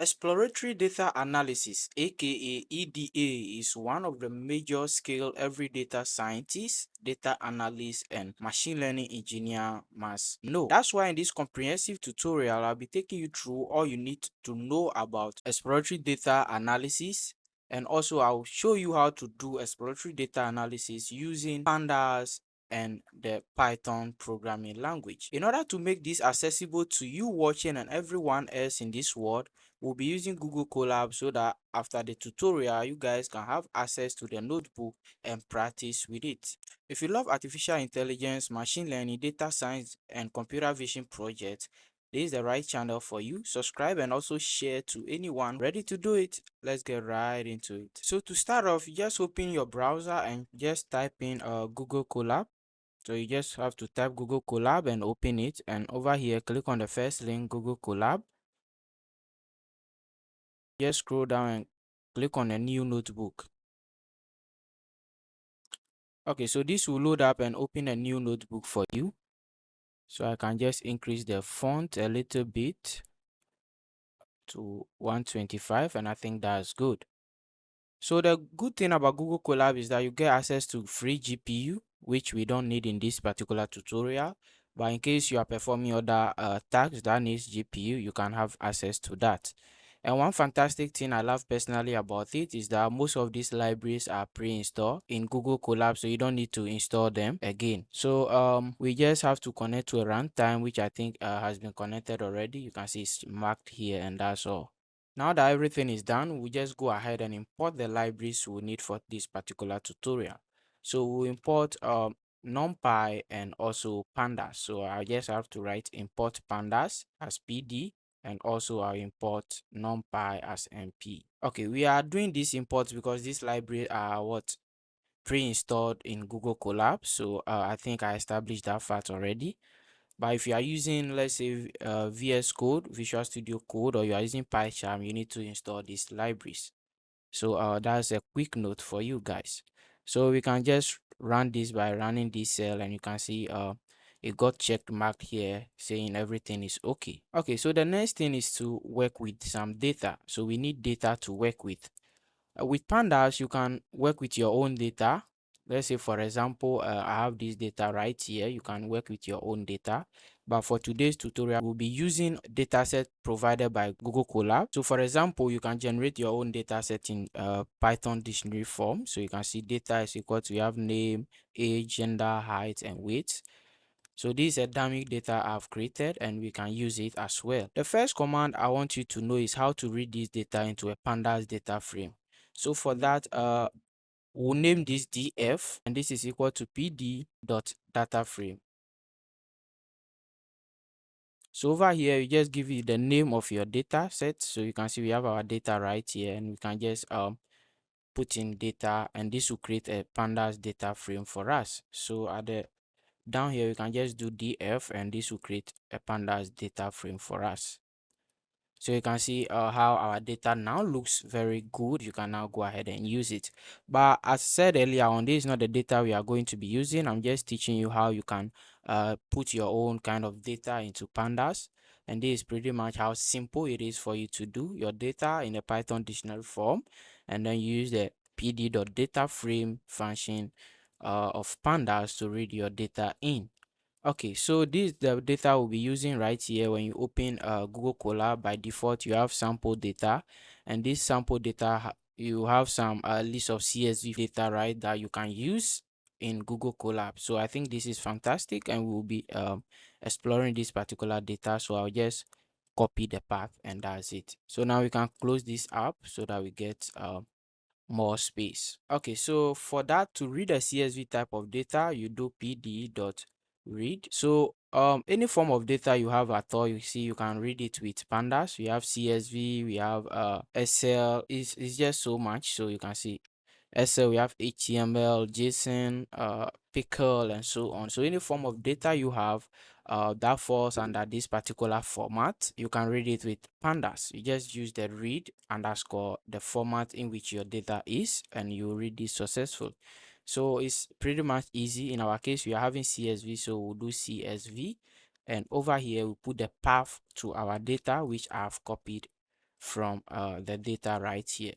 Exploratory data analysis, aka EDA, is one of the major scale every data scientist, data analyst, and machine learning engineer must know. That's why in this comprehensive tutorial, I'll be taking you through all you need to know about exploratory data analysis, and also I'll show you how to do exploratory data analysis using Pandas and the Python programming language. In order to make this accessible to you watching and everyone else in this world, we'll be using Google Collab so that after the tutorial, you guys can have access to the notebook and practice with it. If you love artificial intelligence, machine learning, data science, and computer vision projects, this is the right channel for you. Subscribe and also share to anyone ready to do it. Let's get right into it. So to start off, just open your browser and just type in Google Colab. So you just have to type Google Colab and open it, and over here click on the first link, Google Colab. Just scroll down and click on a new notebook. Okay, so this will load up and open a new notebook for you. So I can just increase the font a little bit to 125, and I think that's good. So the good thing about Google Colab is that you get access to free GPU, which we don't need in this particular tutorial. But in case you are performing other tasks that needs GPU, you can have access to that. And one fantastic thing I love personally about it is that most of these libraries are pre-installed in Google Colab, so you don't need to install them again. So we just have to connect to a runtime, which I think has been connected already. You can see it's marked here, and that's all. Now that everything is done, we just go ahead and import the libraries we need for this particular tutorial. So we'll import NumPy and also Pandas. So I just have to write import Pandas as PD, and also I'll import NumPy as NP. Okay, we are doing this import because these libraries are what pre-installed in Google Colab. So I think I established that fact already. But if you are using, let's say, VS Code, Visual Studio Code, or you are using PyCharm, you need to install these libraries. So that's a quick note for you guys. So we can just run this by running this cell, and you can see it got checked marked here saying everything is okay. Okay, so the next thing is to work with some data. So we need data to work with. With Pandas, you can work with your own data. Let's say, for example, I have this data right here. You can work with your own data. But for today's tutorial, we'll be using dataset provided by Google Colab. So for example, you can generate your own dataset in Python dictionary form. So you can see data is equal to, you have name, age, gender, height, and weight. So this is a dynamic data I've created, and we can use it as well. The first command I want you to know is how to read this data into a Pandas data frame. So for that, we'll name this df, and this is equal to pd.dataframe. So over here, you just give it the name of your data set. So you can see we have our data right here, and we can just put in data, and this will create a Pandas data frame for us. So at the down here, you can just do df, and this will create a Pandas data frame for us. So you can see how our data now looks very good. You can now go ahead and use it. But as said earlier on, this is not the data we are going to be using. I'm just teaching you how you can put your own kind of data into Pandas. And this is pretty much how simple it is for you to do your data in a Python dictionary form. And then use the pd.dataframe function of Pandas to read your data in. Okay, so this is the data we'll be using right here. When you open Google Colab, by default you have sample data, and this sample data you have some list of CSV data, right, that you can use in Google Colab. So I think this is fantastic, and we'll be exploring this particular data. So I'll just copy the path, and that's it. So now we can close this up so that we get more space. Okay, so for that, to read a CSV type of data, you do pd.read. So any form of data you have at all, you see you can read it with Pandas. We have CSV, we have SL. It's just so much. So you can see SL, we have HTML, JSON, pickle, and so on. So any form of data you have that falls under this particular format, you can read it with Pandas. You just use the read underscore the format in which your data is, and you read it successful. So it's pretty much easy. In our case, we are having CSV, so we'll do CSV, and over here we put the path to our data, which I've copied from the data right here.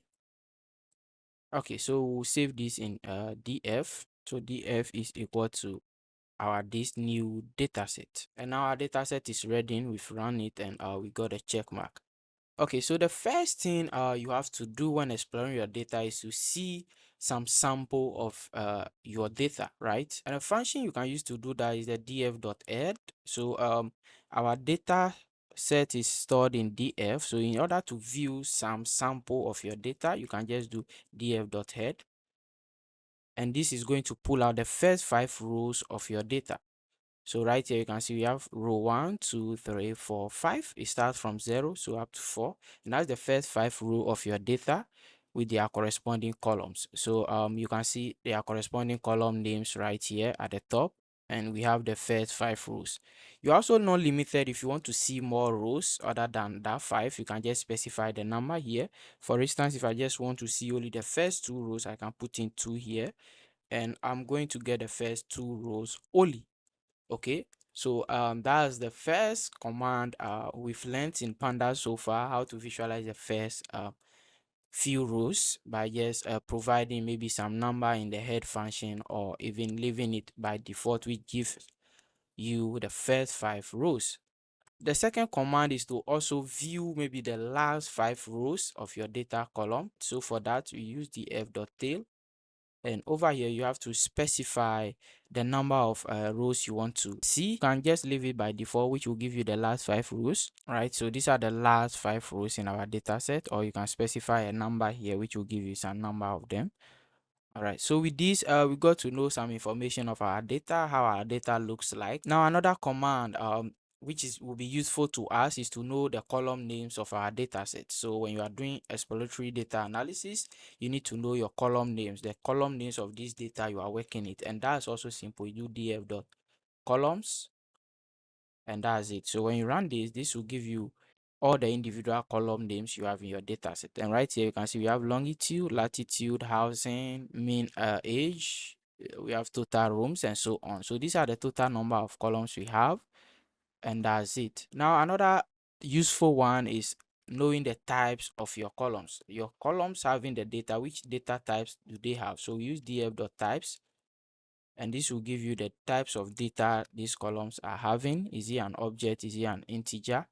Okay, so we'll save this in df. So df is equal to this new data set, and now our data set is ready. We've run it, and we got a check mark. Okay, so the first thing you have to do when exploring your data is to see some sample of your data, right? And a function you can use to do that is the df.add. So our data set is stored in df. So in order to view some sample of your data, you can just do df.head, and this is going to pull out the first 5 rows of your data. So right here you can see we have row 1, 2, 3, 4, 5. It starts from 0 so up to 4, and that's the first 5 row of your data with their corresponding columns. So you can see their corresponding column names right here at the top, and we have the first 5 rows. You're also not limited. If you want to see more rows other than that 5, you can just specify the number here. For instance, if I just want to see only the first 2 rows, I can put in 2 here, and I'm going to get the first 2 rows only. Okay, so that's the first command we've learned in Pandas so far, how to visualize the first few rows by just providing maybe some number in the head function, or even leaving it by default, which gives you the first 5 rows. The second command is to also view maybe the last 5 rows of your data column. So for that, we use the f.tail. And over here you have to specify the number of rows you want to see. You can just leave it by default, which will give you the last 5 rows, right? So these are the last 5 rows in our data set, or you can specify a number here which will give you some number of them. All right, so with this we got to know some information of our data, how our data looks like. Now another command which will be useful to us is to know the column names of our data set. So when you are doing exploratory data analysis, you need to know your column names, the column names of this data you are working it, and that's also simple. You do df.columns, and that's it. So when you run this will give you all the individual column names you have in your data set. And right here you can see we have longitude, latitude, housing, mean age, we have total rooms, and so on. So these are the total number of columns we have, and that's it. Now another useful one is knowing the types of your columns. Your columns having the data, which data types do they have? So we use df.types, and this will give you the types of data these columns are having. Is it an object? Is it an integer?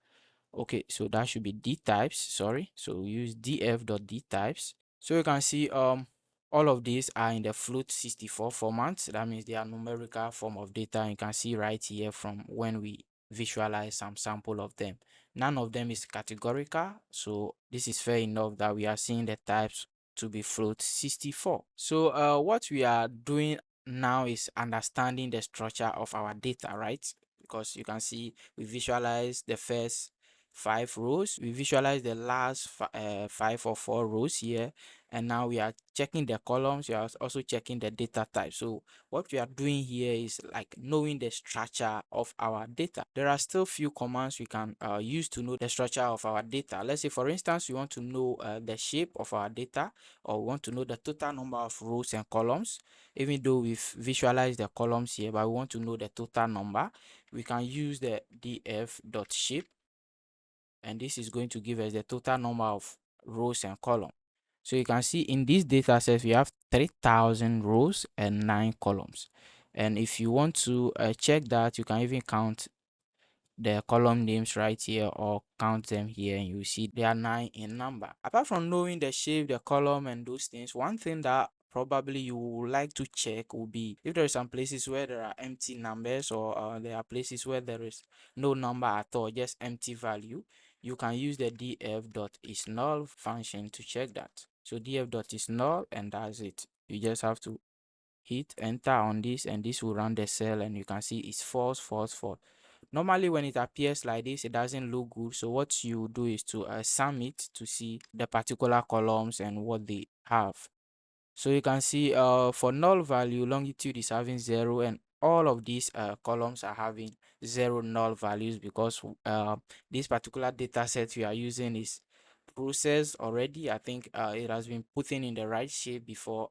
Okay, so that should be d types. Sorry, so we use df.dtypes. So you can see all of these are in the float 64 format. That means they are numerical form of data. You can see right here from when we visualize some sample of them. None of them is categorical, so this is fair enough that we are seeing the types to be float 64. So what we are doing now is understanding the structure of our data, right? Because you can see we visualize the first 5 rows, we visualize the last 5 or 4 rows here, and now we are checking the columns. We are also checking the data type. So what we are doing here is like knowing the structure of our data. There are still few commands we can use to know the structure of our data. Let's say for instance we want to know the shape of our data, or we want to know the total number of rows and columns. Even though we've visualized the columns here, but we want to know the total number, we can use the df.shape, and this is going to give us the total number of rows and columns. So you can see in this data set we have 3000 rows and 9 columns, and if you want to check that, you can even count the column names right here, or count them here, and you see they are 9 in number. Apart from knowing the shape, the column, and those things, one thing that probably you would like to check will be if there are some places where there are empty numbers, or there are places where there is no number at all, just empty value. You can use the df.isNull function to check that. So df.isNull, and that's it. You just have to hit enter on this, and this will run the cell, and you can see it's false, false, false. Normally when it appears like this, it doesn't look good. So what you do is to sum it to see the particular columns and what they have. So you can see for null value, longitude is having 0, and all of these columns are having 0 null values, because this particular data set we are using is processed already. I think it has been put in the right shape before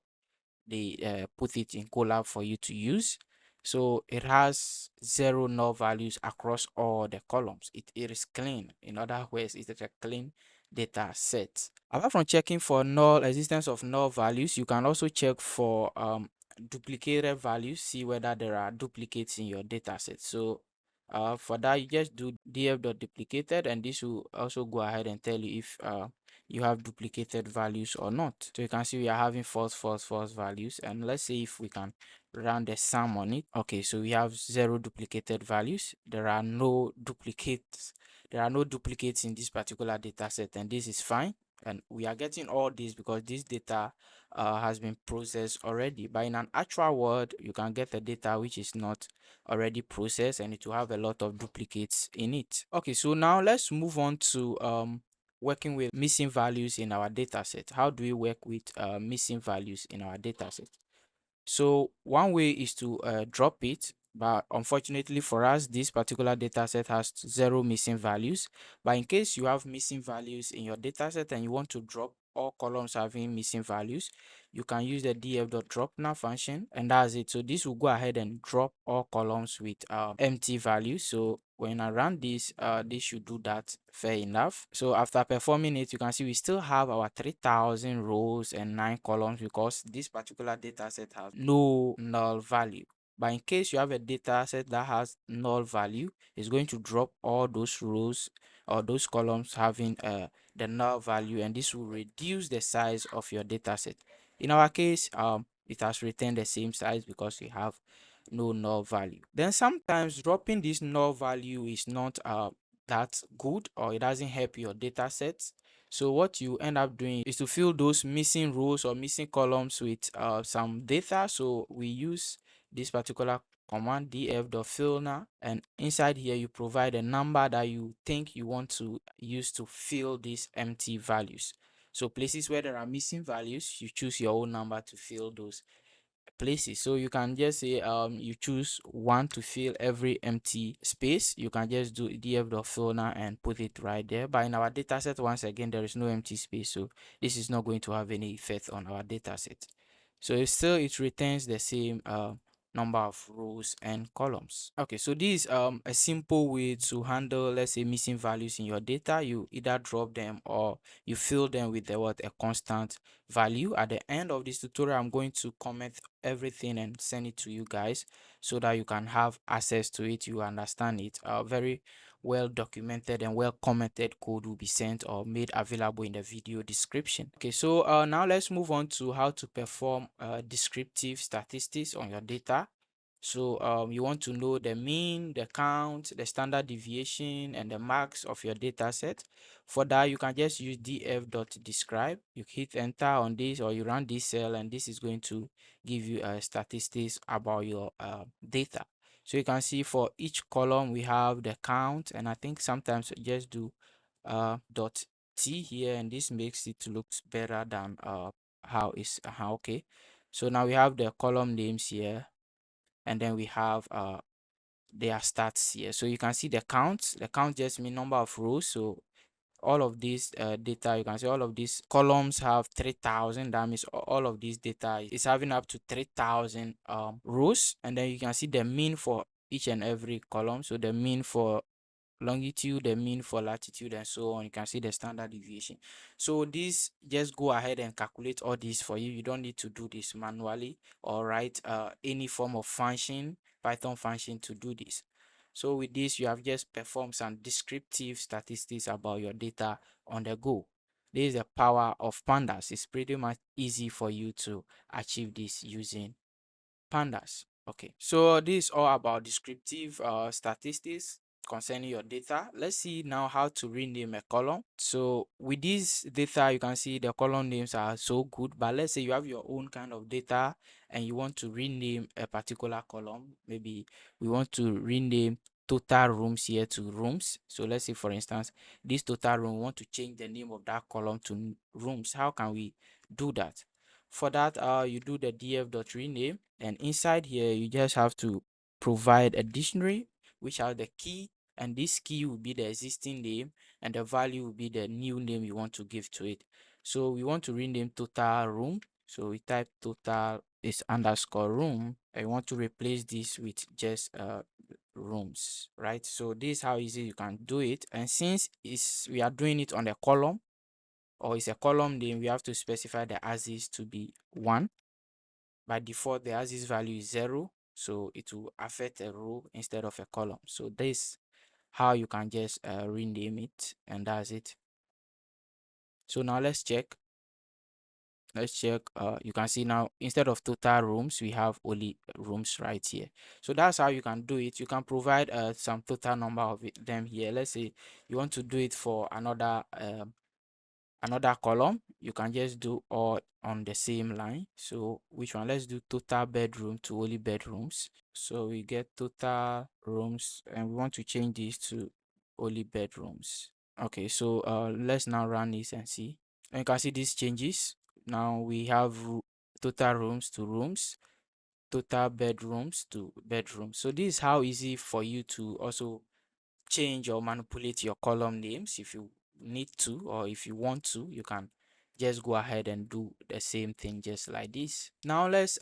they put it in Collab for you to use. So it has 0 null values across all the columns. It is clean. In other words, it is a clean data set. Apart from checking for null existence of null values, you can also check for duplicated values, see whether there are duplicates in your data set. So for that, you just do df.duplicated, and this will also go ahead and tell you if you have duplicated values or not. So you can see we are having false, false, false values, and let's see if we can run the sum on it. Okay, so we have 0 duplicated values. There are no duplicates. There are no duplicates in this particular data set, and this is fine. And we are getting all this because this data has been processed already. But in an actual world, you can get a data which is not already processed, and it will have a lot of duplicates in it. Okay, so now let's move on to working with missing values in our data set. How do we work with missing values in our data set? So one way is to drop it, but unfortunately for us, this particular data set has 0 missing values. But in case you have missing values in your data set and you want to drop all columns having missing values, you can use the df.drop now function, and that's it. So this will go ahead and drop all columns with empty values. So when I run this, this should do that fair enough. So after performing it, you can see we still have our 3000 rows and 9 columns because this particular data set has no null value. But in case you have a data set that has null value, it's going to drop all those rows or those columns having the null value, and this will reduce the size of your data set. In our case, it has retained the same size because we have no null value. Then sometimes dropping this null value is not that good, or it doesn't help your data sets. So what you end up doing is to fill those missing rows or missing columns with some data. So we use this particular command df.fill now, and inside here you provide a number that you think you want to use to fill these empty values. So places where there are missing values, you choose your own number to fill those places. So you can just say you choose 1 to fill every empty space. You can just do df.fill now and put it right there. But in our data set, once again, there is no empty space, so this is not going to have any effect on our data set. So it retains the same number of rows and columns. Okay, so this is a simple way to handle, let's say, missing values in your data. You either drop them or you fill them with a constant value. At the end of this tutorial, I'm going to comment everything and send it to you guys so that you can have access to it, you understand it. Very well documented and well commented code will be sent or made available in the video description. Okay, so now let's move on to how to perform descriptive statistics on your data. So you want to know the mean, the count, the standard deviation, and the marks of your data set. For that, you can just use df.describe. You hit enter on this, or you run this cell, and this is going to give you statistics about your data. So you can see for each column we have the count, and I think sometimes you just do dot t here, and this makes it look better than how is okay. So now we have the column names here, and then we have their stats here. So you can see the count. The count just means number of rows. So all of this data, you can see all of these columns have 3000. That means all of this data is having up to 3000 rows, and then you can see the mean for each and every column. So the mean for longitude, the mean for latitude, and so on. You can see the standard deviation. So this, just go ahead and calculate all this for you. You don't need to do this manually or write any form of function, Python function, to do this. So with this, you have just performed some descriptive statistics about your data on the go. This is the power of Pandas. It's pretty much easy for you to achieve this using Pandas. Okay, so this is all about descriptive statistics concerning your data. Let's see now how to rename a column. So with this data, you can see the column names are so good, but let's say you have your own kind of data and you want to rename a particular column. Maybe we want to rename total rooms here to rooms. So let's say, for instance, this total room, we want to change the name of that column to rooms. How can we do that? For that, you do the df.rename, and inside here you just have to provide a dictionary which has the key, and this key will be the existing name and the value will be the new name you want to give to it. So we want to rename total room, so we type total is underscore room, and we want to replace this with just rooms, right? So this is how easy you can do it. And since we are doing it on the column, or it's a column name, we have to specify the axis to be 1. By default, the axis value is 0, so it will affect a row instead of a column. So this how you can just rename it, and that's it. So now let's check. You can see now instead of total rooms, we have only rooms right here. So that's how you can do it. You can provide some total number of them here. Let's say you want to do it for another column, you can just do all on the same line. So which one? Let's do total bedroom to only bedrooms. So we get total rooms, and we want to change this to only bedrooms. Okay, so let's now run this and see. And you can see these changes. Now we have total rooms to rooms, total bedrooms to bedrooms. So this is how easy for you to also change or manipulate your column names. If you need to, or if you want to, you can just go ahead and do the same thing just like this. Now let's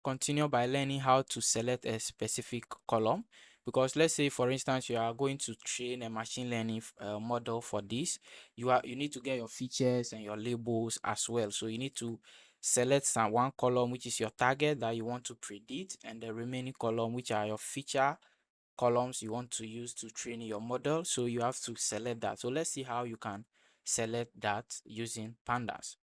continue by learning how to select a specific column, because let's say for instance you are going to train a machine learning model for this. You need to get your features and your labels as well. So you need to select one column which is your target that you want to predict, and the remaining column which are your feature columns you want to use to train your model. So you have to select that. So let's see how you can select that using Pandas.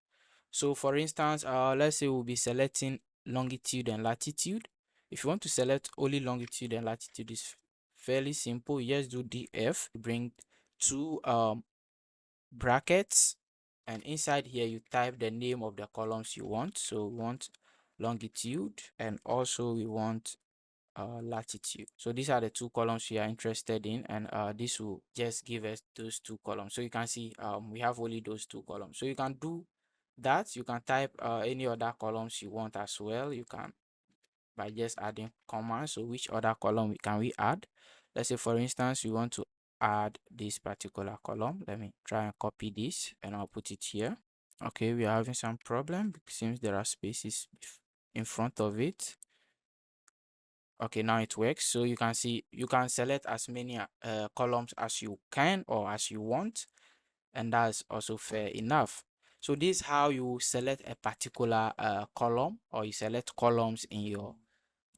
So for instance, let's say we'll be selecting longitude and latitude. If you want to select only longitude and latitude, is fairly simple. You just do df, bring two brackets, and inside here you type the name of the columns you want. So we want longitude, and also we want latitude. So these are the two columns we are interested in, and this will just give us those two columns. So you can see we have only those two columns. So you can do that. You can type any other columns you want as well. You can by just adding commas. So which other column can we add? Let's say for instance we want to add this particular column. Let me try and copy this, and I'll put it here. Okay, we are having some problem. It seems there are spaces in front of it. Okay, now it works. So you can see you can select as many columns as you can or as you want, and that's also fair enough. So this is how you select a particular column, or you select columns in your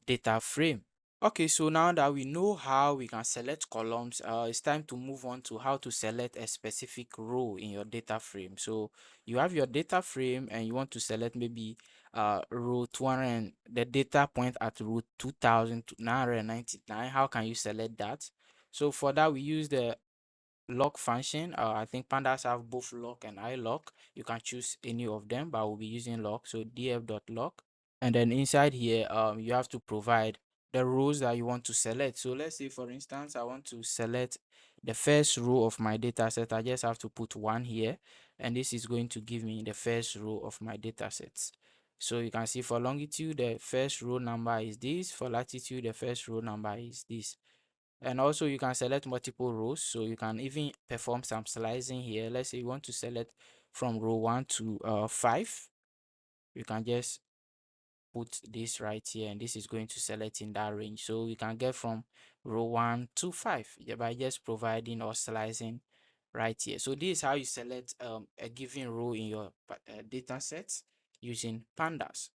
data frame. Okay, so now that we know how we can select columns, it's time to move on to how to select a specific row in your data frame. So you have your data frame and you want to select maybe row 200, the data point at row 2999. How can you select that? So for that, we use the log function. I think Pandas have both log and ilog. You can choose any of them, but we'll be using log. So df.log. And then inside here, you have to provide the rows that you want to select. So let's say, for instance, I want to select the first row of my data set. I just have to put 1 here, and this is going to give me the first row of my data sets. So you can see for longitude, the first row number is this. For latitude, the first row number is this. And also you can select multiple rows, so you can even perform some slicing here. Let's say you want to select from row 1 to 5. You can just put this right here, and this is going to select in that range. So we can get from row 1 to 5 by just providing or slicing right here. So this is how you select a given row in your data set using Pandas.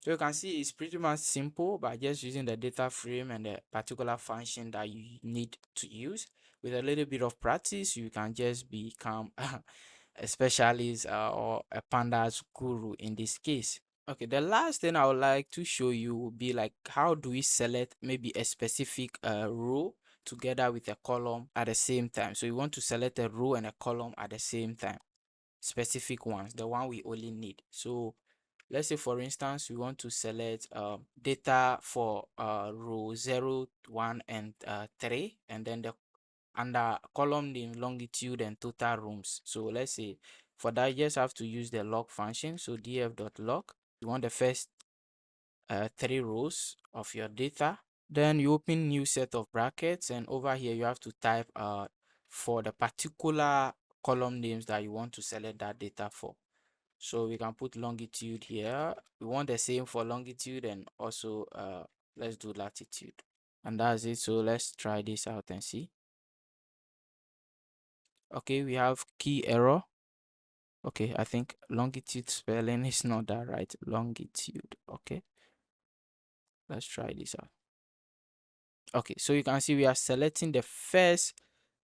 So you can see it's pretty much simple by just using the data frame and the particular function that you need to use. With a little bit of practice, you can just become a specialist or a Pandas guru in this case. Okay, the last thing I would like to show you will be like how do we select maybe a specific row together with a column at the same time. So you want to select a row and a column at the same time, specific ones, the one we only need. So let's say for instance we want to select data for row 0, 1, and 3, and then the under column name, longitude, and total rooms. So let's say for that, you just have to use the log function. So df.log, you want the first 3 rows of your data. Then you open new set of brackets, and over here you have to type for the particular column names that you want to select that data for. So we can put longitude here. We want the same for longitude, and also let's do latitude. And that's it. So let's try this out and see. Okay, we have key error. Okay, I think longitude spelling is not that right. Longitude. Okay, let's try this out. Okay, so you can see we are selecting the first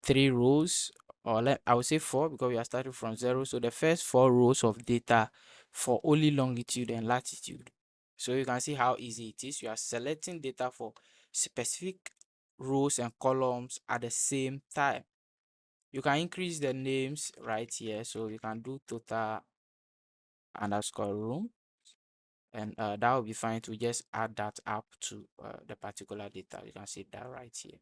3 rows, or I would say 4 because we are starting from 0. So the first 4 rows of data for only longitude and latitude. So you can see how easy it is. You are selecting data for specific rows and columns at the same time. You can increase the names right here. So you can do total underscore room, and that will be fine to just add that up to the particular data. You can see that right here.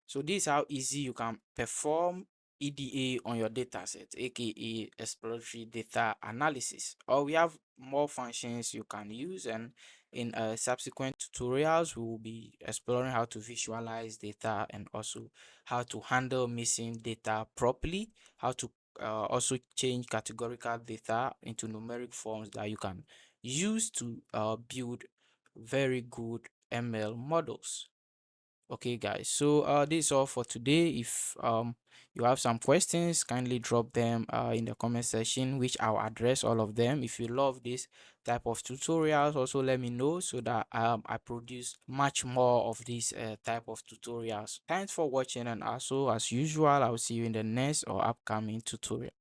So this is how easy you can perform EDA on your dataset, aka exploratory data analysis. Or we have more functions you can use, and in subsequent tutorials, we will be exploring how to visualize data and also how to handle missing data properly, how to also change categorical data into numeric forms that you can use to build very good ML models. Okay, guys, so this is all for today. If you have some questions, kindly drop them in the comment section, which I'll address all of them. If you love this type of tutorials, also let me know so that I produce much more of these type of tutorials. Thanks for watching, and also as usual, I'll see you in the next or upcoming tutorial.